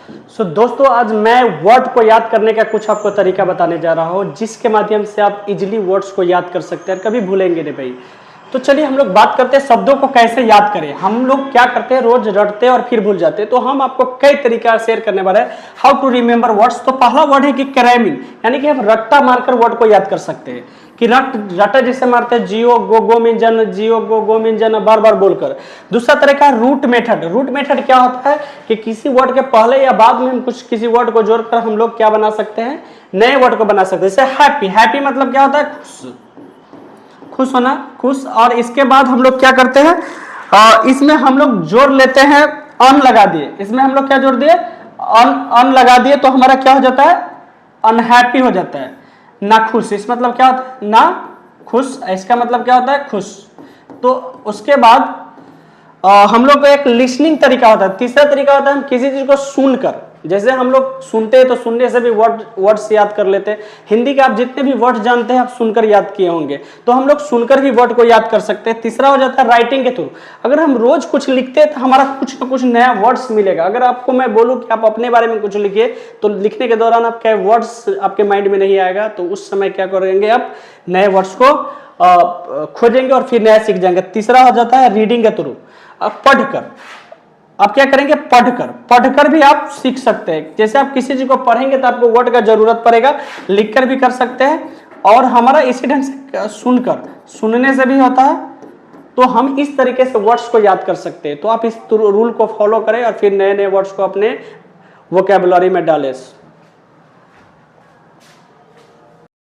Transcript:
दोस्तों आज मैं वर्ड को याद करने का कुछ आपको तरीका बताने जा रहा हूँ जिसके माध्यम से आप इजीली वर्ड्स को याद कर सकते हैं, कभी भूलेंगे नहीं भाई। तो चलिए हम लोग बात करते हैं शब्दों को कैसे याद करें। हम लोग क्या करते हैं, रोज रटते हैं और फिर भूल जाते हैं। तो हम आपको कई तरीका शेयर करने वाले हैं हाउ टू रिमेंबर वर्ड्स। तो पहला वर्ड है कि क्रैमिंग, यानी कि हम रट्टा मारकर वर्ड को याद कर सकते हैं कि रट्टा जैसे मारते हैं जियो गो गोमिंजन, जियो गो गोमिंजन बार बार बोलकर। दूसरा तरीका है रूट मेथड। रूट मेथड क्या होता है कि किसी वर्ड के पहले या बाद में हम कुछ किसी वर्ड को जोड़कर हम लोग क्या बना सकते हैं, नए वर्ड को बना सकते हैं। जैसे हैप्पी, हैप्पी मतलब क्या होता है, खुश, खुश होना, खुश। और इसके बाद हम लोग क्या करते हैं, इसमें हम लोग जोड़ लेते हैं अन लगा दिए। इसमें हम लोग क्या जोड़ दिए, अन लगा दिए तो हमारा क्या हो जाता है, अनहैप्पी हो जाता है। ना खुश, इस मतलब क्या होता है, ना खुश, इसका मतलब क्या होता है, खुश। तो उसके बाद हम लोग का एक लिसनिंग तरीका होता है। तीसरा तरीका होता है हम किसी चीज को सुनकर, जैसे हम लोग सुनते हैं तो सुनने से भी वर्ड्स याद कर लेते हैं। हिंदी के आप जितने भी वर्ड्स जानते हैं आप सुनकर याद किए होंगे, तो हम लोग सुनकर भी वर्ड को याद कर सकते हैं। तीसरा हो जाता है राइटिंग के थ्रू। अगर हम रोज कुछ लिखते हैं तो हमारा कुछ ना कुछ नया वर्ड्स मिलेगा। अगर आपको मैं बोलूं कि आप अपने बारे में कुछ लिखिए तो लिखने के दौरान आपके वर्ड्स आपके माइंड में नहीं आएगा, तो उस समय क्या करेंगे, आप नए वर्ड्स को खोजेंगे और फिर नया सीख जाएंगे। तीसरा हो जाता है रीडिंग के थ्रू, पढ़कर। आप क्या करेंगे, पढ़कर भी आप सीख सकते हैं। जैसे आप किसी चीज को पढ़ेंगे तो आपको वर्ड का जरूरत पड़ेगा, लिखकर भी कर सकते हैं। और हमारा इसी ढंग से सुनकर, सुनने से भी होता है। तो हम इस तरीके से वर्ड्स को याद कर सकते हैं। तो आप इस रूल को फॉलो करें और फिर नए नए वर्ड्स को अपने वोकैबुलरी में डालें।